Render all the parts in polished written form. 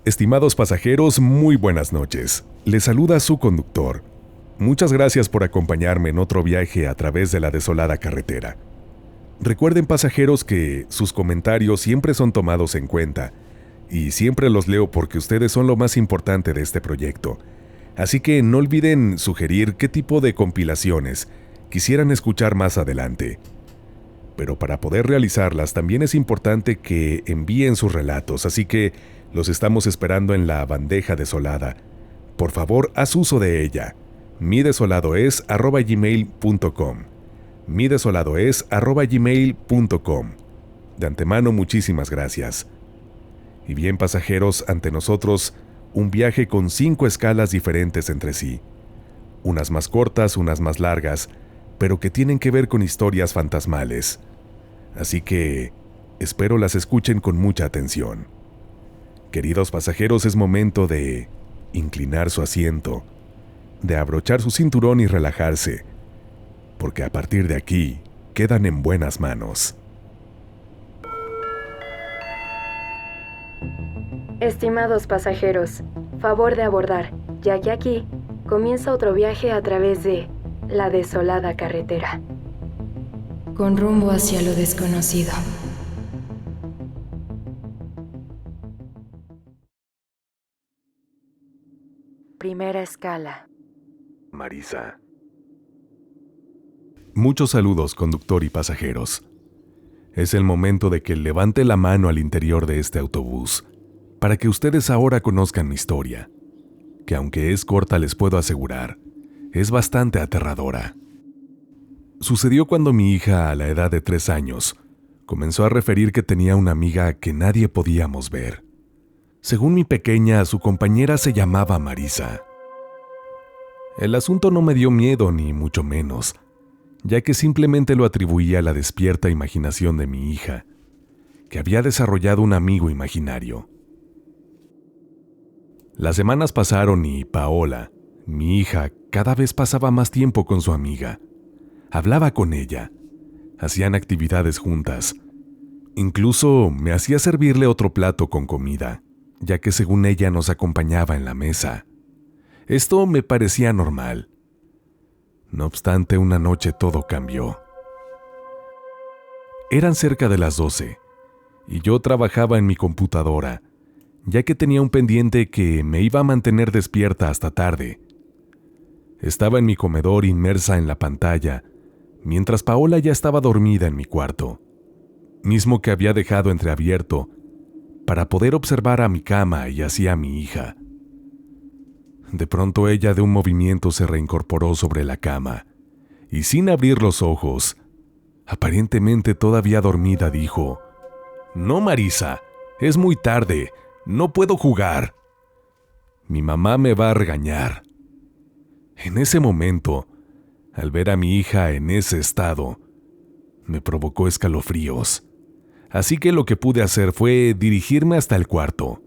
Estimados pasajeros, muy buenas noches. Les saluda su conductor. Muchas gracias por acompañarme en otro viaje a través de la desolada carretera. Recuerden, pasajeros, que sus comentarios siempre son tomados en cuenta y siempre los leo porque ustedes son lo más importante de este proyecto. Así que no olviden sugerir qué tipo de compilaciones quisieran escuchar más adelante. Pero para poder realizarlas también es importante que envíen sus relatos, así que los estamos esperando en la bandeja desolada. Por favor, haz uso de ella. midesoladoes@gmail.com. midesoladoes@gmail.com. De antemano, muchísimas gracias. Y bien, pasajeros, ante nosotros un viaje con 5 escalas diferentes entre sí. Unas más cortas, unas más largas, pero que tienen que ver con historias fantasmales. Así que espero las escuchen con mucha atención. Queridos pasajeros, es momento de inclinar su asiento, de abrochar su cinturón y relajarse, porque a partir de aquí quedan en buenas manos. Estimados pasajeros, favor de abordar, ya que aquí comienza otro viaje a través de la desolada carretera, con rumbo hacia lo desconocido. Primera escala. Marisa. Muchos saludos, conductor y pasajeros. Es el momento de que levante la mano al interior de este autobús, para que ustedes ahora conozcan mi historia, que aunque es corta les puedo asegurar, es bastante aterradora. Sucedió cuando mi hija, a la edad de 3 años, comenzó a referir que tenía una amiga que nadie podíamos ver. Según mi pequeña, su compañera se llamaba Marisa. El asunto no me dio miedo ni mucho menos, ya que simplemente lo atribuía a la despierta imaginación de mi hija, que había desarrollado un amigo imaginario. Las semanas pasaron y Paola, mi hija, cada vez pasaba más tiempo con su amiga. Hablaba con ella, hacían actividades juntas. Incluso me hacía servirle otro plato con comida, ya que según ella nos acompañaba en la mesa. Esto me parecía normal. No obstante, una noche todo cambió. Eran cerca de las 12, y yo trabajaba en mi computadora, ya que tenía un pendiente que me iba a mantener despierta hasta tarde. Estaba en mi comedor inmersa en la pantalla, mientras Paola ya estaba dormida en mi cuarto, mismo que había dejado entreabierto para poder observar a mi cama y así a mi hija. De pronto ella de un movimiento se reincorporó sobre la cama y sin abrir los ojos, aparentemente todavía dormida, dijo: «No, Marisa, es muy tarde, no puedo jugar. Mi mamá me va a regañar». En ese momento, al ver a mi hija en ese estado, me provocó escalofríos, así que lo que pude hacer fue dirigirme hasta el cuarto.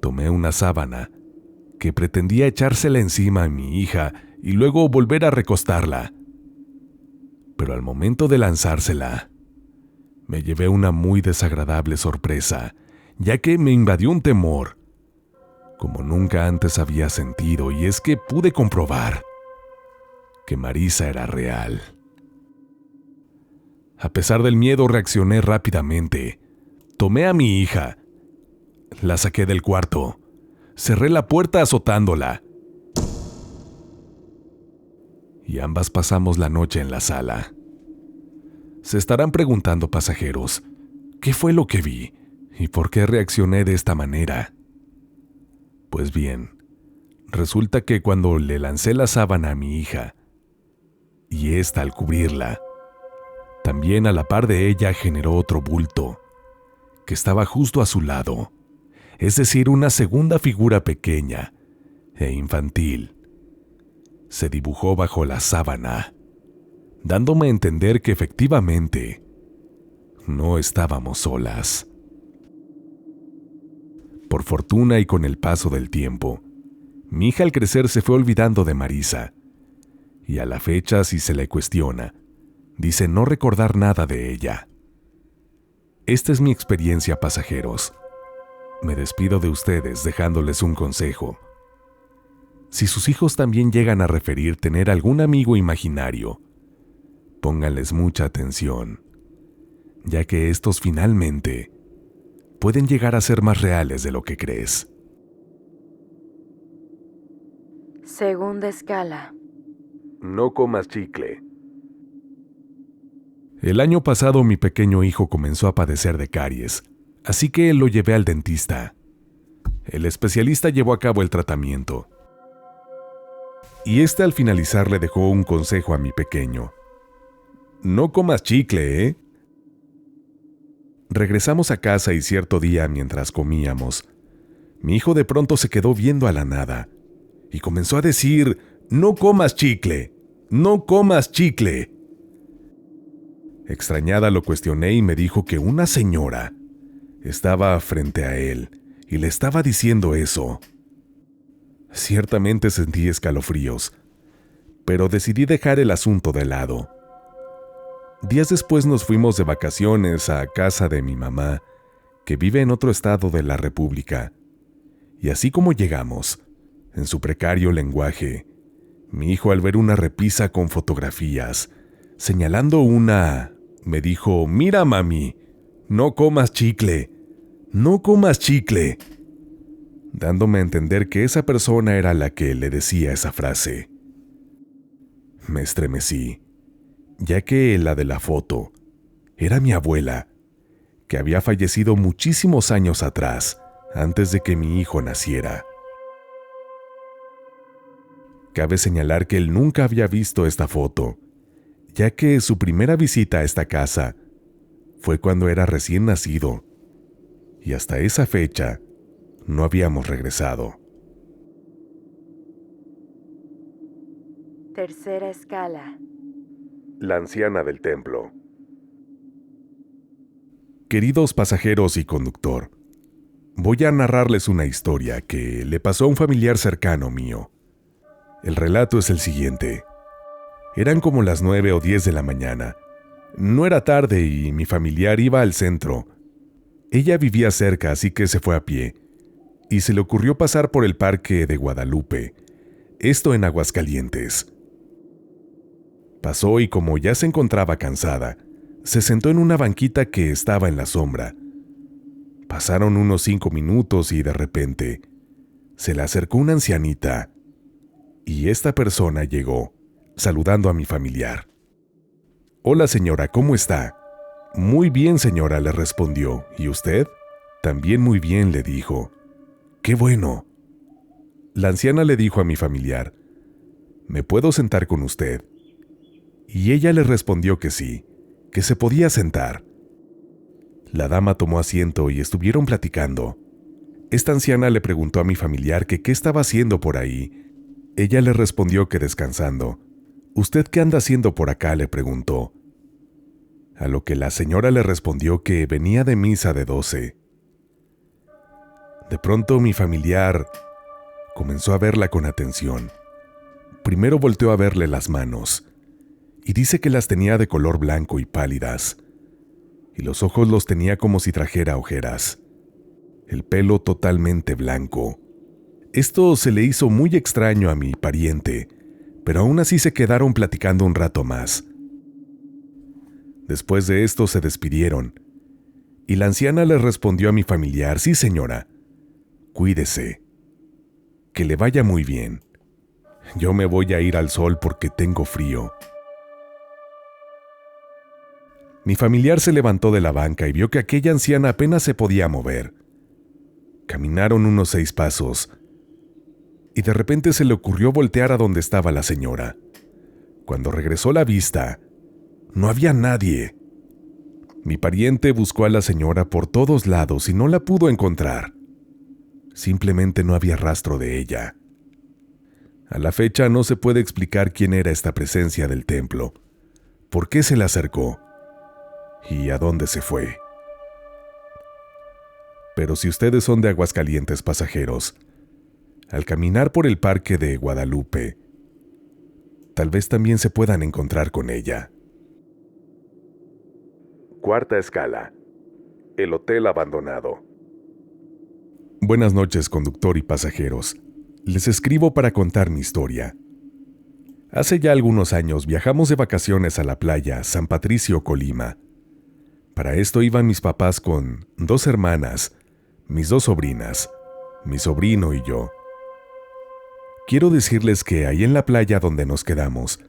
Tomé una sábana que pretendía echársela encima a mi hija y luego volver a recostarla. Pero al momento de lanzársela, me llevé una muy desagradable sorpresa, ya que me invadió un temor, como nunca antes había sentido, y es que pude comprobar que Marisa era real. A pesar del miedo, reaccioné rápidamente. Tomé a mi hija, la saqué del cuarto, cerré la puerta azotándola, y ambas pasamos la noche en la sala. Se estarán preguntando, pasajeros, ¿qué fue lo que vi y por qué reaccioné de esta manera? Pues bien, resulta que cuando le lancé la sábana a mi hija, y ésta al cubrirla, también a la par de ella generó otro bulto, que estaba justo a su lado, es decir, una segunda figura pequeña e infantil. Se dibujó bajo la sábana, dándome a entender que efectivamente no estábamos solas. Por fortuna y con el paso del tiempo, mi hija al crecer se fue olvidando de Marisa, y a la fecha, si se le cuestiona, dice no recordar nada de ella. Esta es mi experiencia, pasajeros. Me despido de ustedes dejándoles un consejo. Si sus hijos también llegan a referir tener algún amigo imaginario, pónganles mucha atención, ya que estos finalmente pueden llegar a ser más reales de lo que crees. Segunda escala. No comas chicle. El año pasado mi pequeño hijo comenzó a padecer de caries, así que lo llevé al dentista. El especialista llevó a cabo el tratamiento. Y al finalizar le dejó un consejo a mi pequeño. No comas chicle, ¿eh? Regresamos a casa y cierto día, mientras comíamos, mi hijo de pronto se quedó viendo a la nada y comenzó a decir, no comas chicle, no comas chicle. Extrañada lo cuestioné y me dijo que una señora estaba frente a él y le estaba diciendo eso. Ciertamente sentí escalofríos, pero decidí dejar el asunto de lado. Días después nos fuimos de vacaciones a casa de mi mamá, que vive en otro estado de la República. Y así como llegamos, en su precario lenguaje, mi hijo, al ver una repisa con fotografías, señalando una, me dijo, mira mami, no comas chicle, no comas chicle, dándome a entender que esa persona era la que le decía esa frase. Me estremecí, ya que la de la foto era mi abuela, que había fallecido muchísimos años atrás, antes de que mi hijo naciera. Cabe señalar que él nunca había visto esta foto, ya que su primera visita a esta casa fue cuando era recién nacido, y hasta esa fecha no habíamos regresado. Tercera escala. La anciana del templo. Queridos pasajeros y conductor, voy a narrarles una historia que le pasó a un familiar cercano mío. El relato es el siguiente. Eran como las 9 o 10 de la mañana. No era tarde y mi familiar iba al centro. Ella vivía cerca, así que se fue a pie, y se le ocurrió pasar por el Parque de Guadalupe, esto en Aguascalientes. Pasó y como ya se encontraba cansada, se sentó en una banquita que estaba en la sombra. Pasaron unos 5 minutos y de repente se le acercó una ancianita, y esta persona llegó, saludando a mi familiar. «Hola señora, ¿cómo está?» «Muy bien señora», le respondió. «¿Y usted?» «También muy bien», le dijo. «Qué bueno». La anciana le dijo a mi familiar, «¿Me puedo sentar con usted?» Y ella le respondió que sí, que se podía sentar. La dama tomó asiento y estuvieron platicando. Esta anciana le preguntó a mi familiar que qué estaba haciendo por ahí. Ella le respondió que descansando. «¿Usted qué anda haciendo por acá?», le preguntó. A lo que la señora le respondió que venía de misa de 12. De pronto mi familiar comenzó a verla con atención. Primero volteó a verle las manos, y dice que las tenía de color blanco y pálidas, y los ojos los tenía como si trajera ojeras. El pelo totalmente blanco. Esto se le hizo muy extraño a mi pariente, pero aún así se quedaron platicando un rato más. Después de esto se despidieron, y la anciana le respondió a mi familiar, «Sí, señora, cuídese, que le vaya muy bien. Yo me voy a ir al sol porque tengo frío». Mi familiar se levantó de la banca y vio que aquella anciana apenas se podía mover. Caminaron unos 6 pasos, y de repente se le ocurrió voltear a donde estaba la señora. Cuando regresó la vista, no había nadie. Mi pariente buscó a la señora por todos lados y no la pudo encontrar. Simplemente no había rastro de ella. A la fecha no se puede explicar quién era esta presencia del templo, por qué se le acercó y a dónde se fue. Pero si ustedes son de Aguascalientes, pasajeros, al caminar por el Parque de Guadalupe, tal vez también se puedan encontrar con ella. Cuarta escala. El hotel abandonado. Buenas noches, conductor y pasajeros. Les escribo para contar mi historia. Hace ya algunos años viajamos de vacaciones a la playa San Patricio, Colima. Para esto iban mis papás con 2 hermanas, mis 2 sobrinas, mi sobrino y yo. Quiero decirles que ahí en la playa donde nos quedamos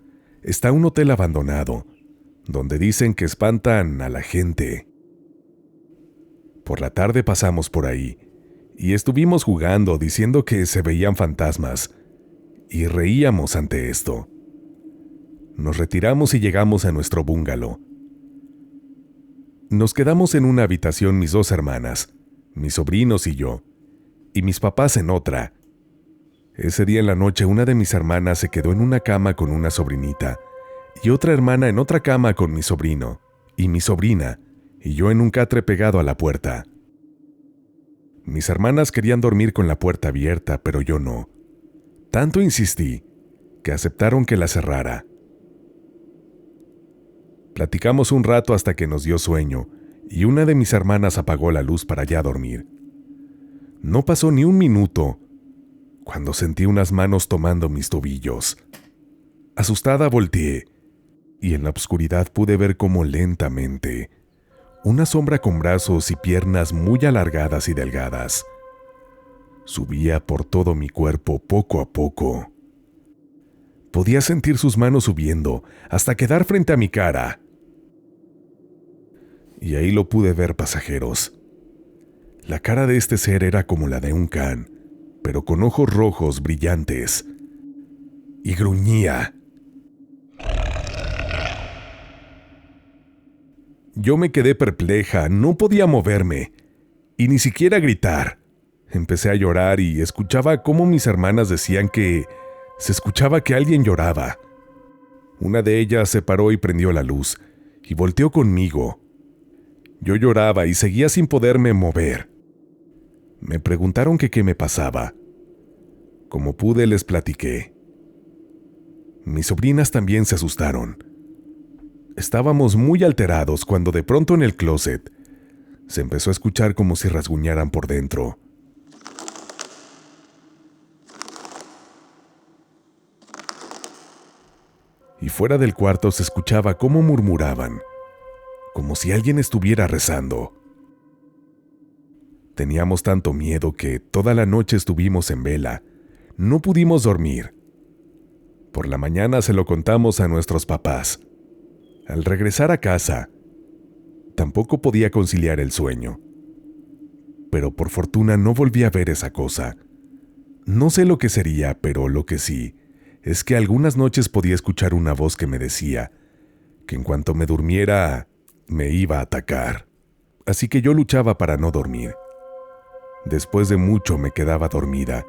está un hotel abandonado, donde dicen que espantan a la gente. Por la tarde pasamos por ahí y estuvimos jugando diciendo que se veían fantasmas y reíamos ante esto. Nos retiramos y llegamos a nuestro bungalow. Nos quedamos en una habitación mis 2 hermanas, mis sobrinos y yo, y mis papás en otra. Ese día en la noche una de mis hermanas se quedó en una cama con una sobrinita, y otra hermana en otra cama con mi sobrino, y mi sobrina, y yo en un catre pegado a la puerta. Mis hermanas querían dormir con la puerta abierta, pero yo no. Tanto insistí, que aceptaron que la cerrara. Platicamos un rato hasta que nos dio sueño, y una de mis hermanas apagó la luz para ya dormir. No pasó ni un minuto, cuando sentí unas manos tomando mis tobillos. Asustada volteé, y en la oscuridad pude ver cómo lentamente, una sombra con brazos y piernas muy alargadas y delgadas, subía por todo mi cuerpo poco a poco. Podía sentir sus manos subiendo hasta quedar frente a mi cara. Y ahí lo pude ver, pasajeros. La cara de este ser era como la de un can, pero con ojos rojos brillantes. Y gruñía. Yo me quedé perpleja, no podía moverme, y ni siquiera gritar. Empecé a llorar y escuchaba cómo mis hermanas decían que se escuchaba que alguien lloraba. Una de ellas se paró y prendió la luz, y volteó conmigo. Yo lloraba y seguía sin poderme mover. Me preguntaron que qué me pasaba. Como pude les platiqué. Mis sobrinas también se asustaron. Estábamos muy alterados cuando de pronto en el closet se empezó a escuchar como si rasguñaran por dentro. Y fuera del cuarto se escuchaba cómo murmuraban, como si alguien estuviera rezando. Teníamos tanto miedo que toda la noche estuvimos en vela. No pudimos dormir. Por la mañana se lo contamos a nuestros papás. Al regresar a casa, tampoco podía conciliar el sueño. Pero por fortuna no volví a ver esa cosa. No sé lo que sería, pero lo que sí es que algunas noches podía escuchar una voz que me decía que en cuanto me durmiera, me iba a atacar. Así que yo luchaba para no dormir. Después de mucho me quedaba dormida.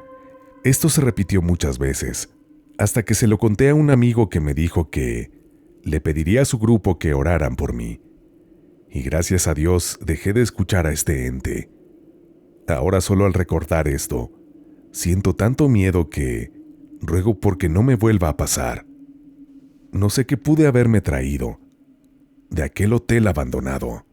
Esto se repitió muchas veces, hasta que se lo conté a un amigo que me dijo que le pediría a su grupo que oraran por mí. Y gracias a Dios dejé de escuchar a este ente. Ahora solo al recordar esto, siento tanto miedo que ruego porque no me vuelva a pasar. No sé qué pude haberme traído de aquel hotel abandonado.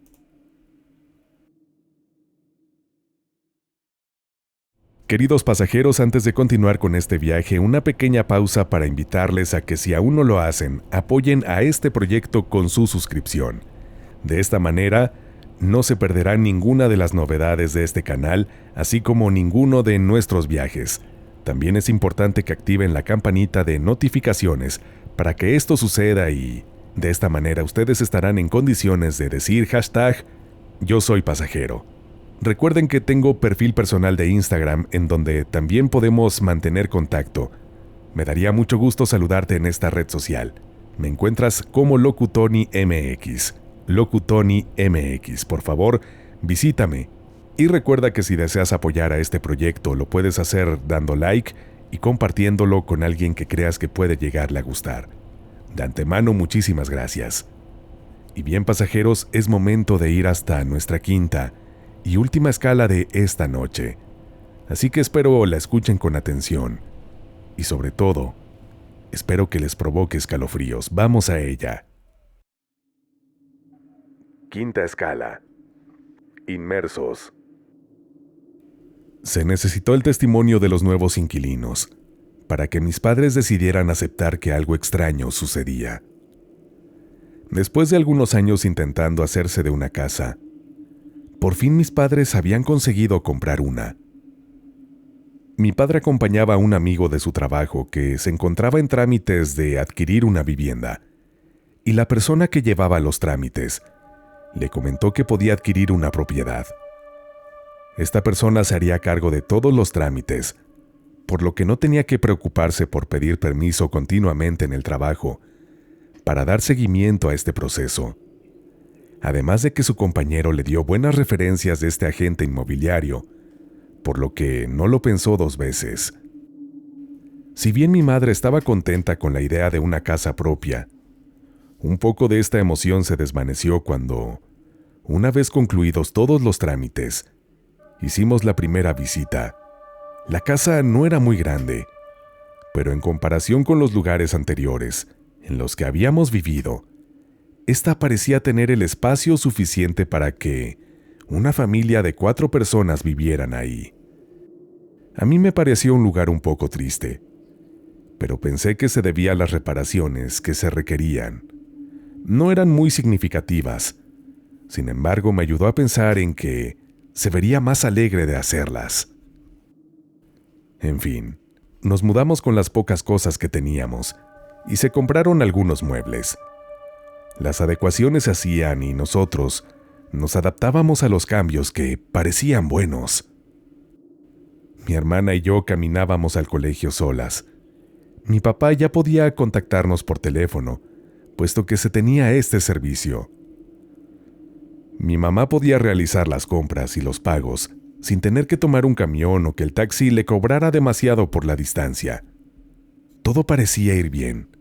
Queridos pasajeros, antes de continuar con este viaje, una pequeña pausa para invitarles a que si aún no lo hacen, apoyen a este proyecto con su suscripción. De esta manera, no se perderán ninguna de las novedades de este canal, así como ninguno de nuestros viajes. También es importante que activen la campanita de notificaciones para que esto suceda y, de esta manera, ustedes estarán en condiciones de decir #Yo soy pasajero. Recuerden que tengo perfil personal de Instagram en donde también podemos mantener contacto. Me daría mucho gusto saludarte en esta red social. Me encuentras como LocuTonyMX. LocuTonyMX, por favor, visítame. Y recuerda que si deseas apoyar a este proyecto, lo puedes hacer dando like y compartiéndolo con alguien que creas que puede llegarle a gustar. De antemano, muchísimas gracias. Y bien, pasajeros, es momento de ir hasta nuestra quinta y última escala de esta noche. Así que espero la escuchen con atención. Y sobre todo, espero que les provoque escalofríos. Vamos a ella. Quinta escala. Inmersos. Se necesitó el testimonio de los nuevos inquilinos para que mis padres decidieran aceptar que algo extraño sucedía. Después de algunos años intentando hacerse de una casa, por fin mis padres habían conseguido comprar una. Mi padre acompañaba a un amigo de su trabajo que se encontraba en trámites de adquirir una vivienda, y la persona que llevaba los trámites le comentó que podía adquirir una propiedad. Esta persona se haría cargo de todos los trámites, por lo que no tenía que preocuparse por pedir permiso continuamente en el trabajo para dar seguimiento a este proceso. Además de que su compañero le dio buenas referencias de este agente inmobiliario, por lo que no lo pensó dos veces. Si bien mi madre estaba contenta con la idea de una casa propia, un poco de esta emoción se desvaneció cuando, una vez concluidos todos los trámites, hicimos la primera visita. La casa no era muy grande, pero en comparación con los lugares anteriores en los que habíamos vivido, esta parecía tener el espacio suficiente para que una familia de 4 personas vivieran ahí. A mí me pareció un lugar un poco triste, pero pensé que se debía a las reparaciones que se requerían. No eran muy significativas, sin embargo me ayudó a pensar en que se vería más alegre de hacerlas. En fin, nos mudamos con las pocas cosas que teníamos y se compraron algunos muebles. Las adecuaciones se hacían y nosotros nos adaptábamos a los cambios que parecían buenos. Mi hermana y yo caminábamos al colegio solas. Mi papá ya podía contactarnos por teléfono, puesto que se tenía este servicio. Mi mamá podía realizar las compras y los pagos sin tener que tomar un camión o que el taxi le cobrara demasiado por la distancia. Todo parecía ir bien.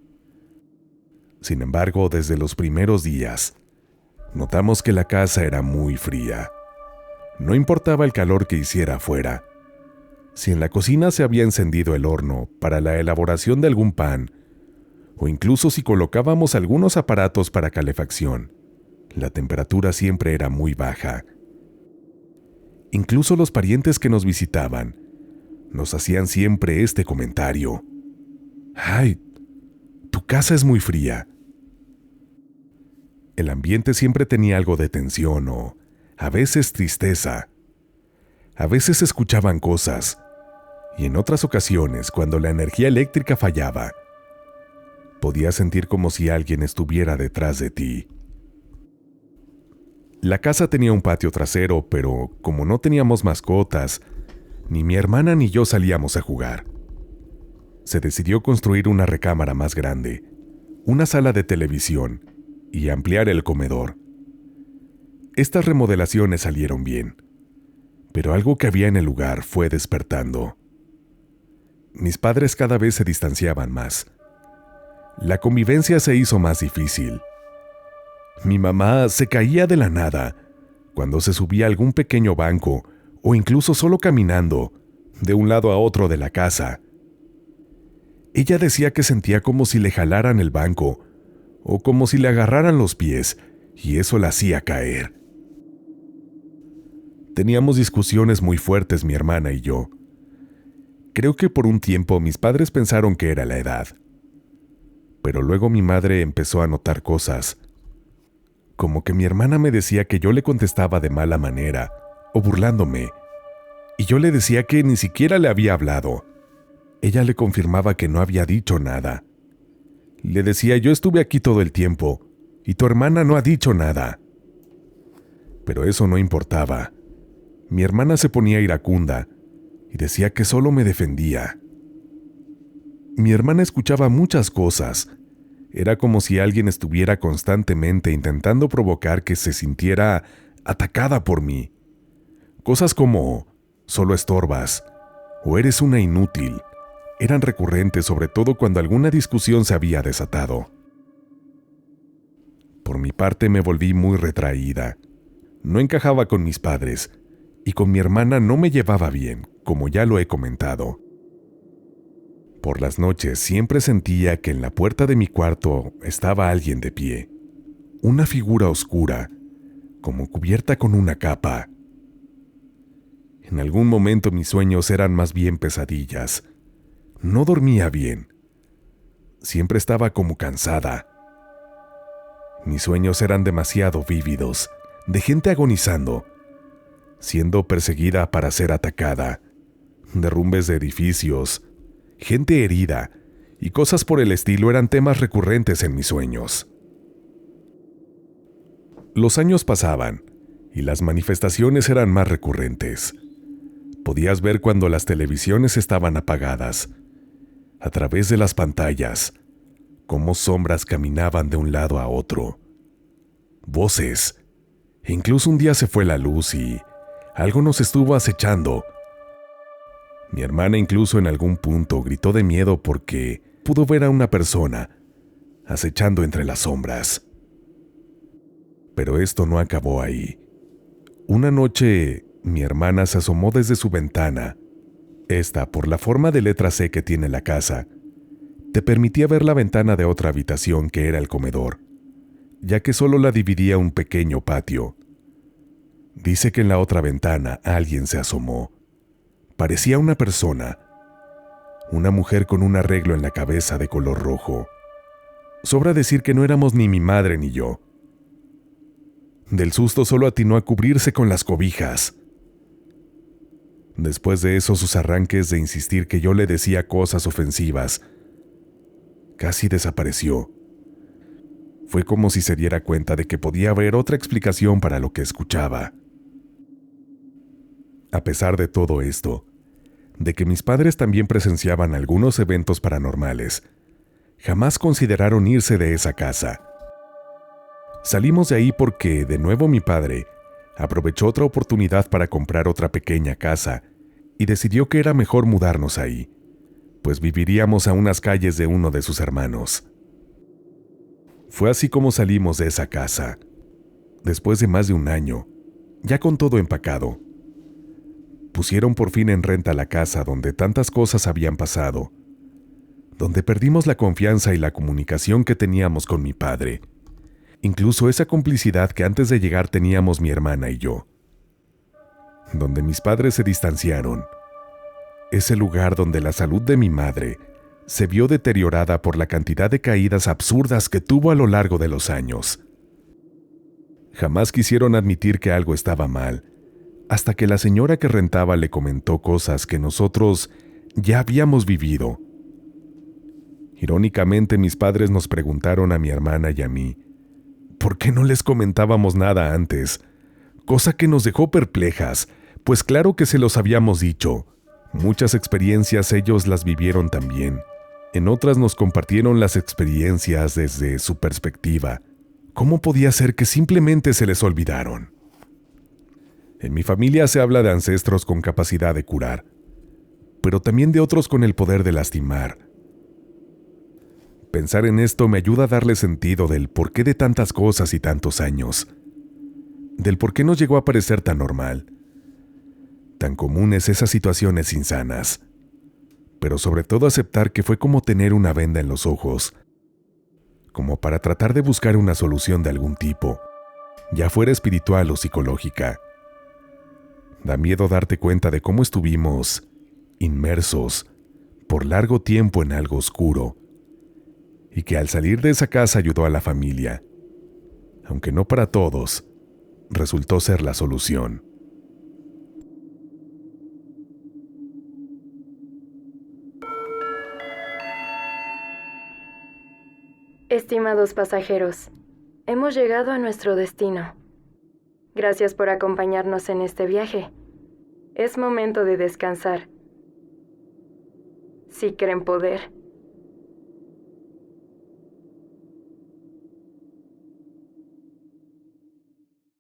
Sin embargo, desde los primeros días, notamos que la casa era muy fría. No importaba el calor que hiciera afuera. Si en la cocina se había encendido el horno para la elaboración de algún pan, o incluso si colocábamos algunos aparatos para calefacción, la temperatura siempre era muy baja. Incluso los parientes que nos visitaban nos hacían siempre este comentario: «Ay, tu casa es muy fría». El ambiente siempre tenía algo de tensión o, a veces, tristeza. A veces se escuchaban cosas, y en otras ocasiones, cuando la energía eléctrica fallaba, podías sentir como si alguien estuviera detrás de ti. La casa tenía un patio trasero, pero como no teníamos mascotas, ni mi hermana ni yo salíamos a jugar. Se decidió construir una recámara más grande, una sala de televisión y ampliar el comedor. Estas remodelaciones salieron bien, pero algo que había en el lugar fue despertando. Mis padres cada vez se distanciaban más. La convivencia se hizo más difícil. Mi mamá se caía de la nada cuando se subía a algún pequeño banco o incluso solo caminando de un lado a otro de la casa. Ella decía que sentía como si le jalaran el banco o como si le agarraran los pies y eso la hacía caer. Teníamos discusiones muy fuertes mi hermana y yo. Creo que por un tiempo mis padres pensaron que era la edad. Pero luego mi madre empezó a notar cosas, como que mi hermana me decía que yo le contestaba de mala manera o burlándome, y yo le decía que ni siquiera le había hablado. Ella le confirmaba que no había dicho nada. Le decía: yo estuve aquí todo el tiempo, y tu hermana no ha dicho nada. Pero eso no importaba. Mi hermana se ponía iracunda y decía que solo me defendía. Mi hermana escuchaba muchas cosas. Era como si alguien estuviera constantemente intentando provocar que se sintiera atacada por mí. Cosas como: solo estorbas, o eres una inútil, eran recurrentes, sobre todo cuando alguna discusión se había desatado. Por mi parte me volví muy retraída. No encajaba con mis padres, y con mi hermana no me llevaba bien, como ya lo he comentado. Por las noches siempre sentía que en la puerta de mi cuarto estaba alguien de pie, una figura oscura, como cubierta con una capa. En algún momento mis sueños eran más bien pesadillas. No dormía bien. Siempre estaba como cansada. Mis sueños eran demasiado vívidos, de gente agonizando, siendo perseguida para ser atacada, derrumbes de edificios, gente herida y cosas por el estilo eran temas recurrentes en mis sueños. Los años pasaban y las manifestaciones eran más recurrentes. Podías ver cuando las televisiones estaban apagadas, a través de las pantallas, cómo sombras caminaban de un lado a otro. Voces. E incluso un día se fue la luz y algo nos estuvo acechando. Mi hermana incluso en algún punto gritó de miedo porque pudo ver a una persona acechando entre las sombras. Pero esto no acabó ahí. Una noche, mi hermana se asomó desde su ventana. Esta, por la forma de letra C que tiene la casa, te permitía ver la ventana de otra habitación que era el comedor, ya que solo la dividía un pequeño patio. Dice que en la otra ventana alguien se asomó. Parecía una persona, una mujer con un arreglo en la cabeza de color rojo. Sobra decir que no éramos ni mi madre ni yo. Del susto solo atinó a cubrirse con las cobijas. Después de eso, sus arranques de insistir que yo le decía cosas ofensivas casi desapareció. Fue como si se diera cuenta de que podía haber otra explicación para lo que escuchaba. A pesar de todo esto, de que mis padres también presenciaban algunos eventos paranormales, jamás consideraron irse de esa casa. Salimos de ahí porque, de nuevo, mi padre aprovechó otra oportunidad para comprar otra pequeña casa y decidió que era mejor mudarnos ahí, pues viviríamos a unas calles de uno de sus hermanos. Fue así como salimos de esa casa, después de más de un año, ya con todo empacado. Pusieron por fin en renta la casa donde tantas cosas habían pasado, donde perdimos la confianza y la comunicación que teníamos con mi padre, incluso esa complicidad que antes de llegar teníamos mi hermana y yo. Donde mis padres se distanciaron, ese lugar donde la salud de mi madre se vio deteriorada por la cantidad de caídas absurdas que tuvo a lo largo de los años. Jamás quisieron admitir que algo estaba mal, hasta que la señora que rentaba le comentó cosas que nosotros ya habíamos vivido. Irónicamente, mis padres nos preguntaron a mi hermana y a mí, ¿por qué no les comentábamos nada antes? Cosa que nos dejó perplejas, pues claro que se los habíamos dicho. Muchas experiencias ellos las vivieron también. En otras nos compartieron las experiencias desde su perspectiva. ¿Cómo podía ser que simplemente se les olvidaron? En mi familia se habla de ancestros con capacidad de curar, pero también de otros con el poder de lastimar. Pensar en esto me ayuda a darle sentido del porqué de tantas cosas y tantos años, del por qué nos llegó a parecer tan normal, tan comunes esas situaciones insanas, pero sobre todo aceptar que fue como tener una venda en los ojos, como para tratar de buscar una solución de algún tipo, ya fuera espiritual o psicológica. Da miedo darte cuenta de cómo estuvimos inmersos por largo tiempo en algo oscuro, y que al salir de esa casa ayudó a la familia, aunque no para todos, resultó ser la solución. Estimados pasajeros, hemos llegado a nuestro destino. Gracias por acompañarnos en este viaje. Es momento de descansar. Si creen poder.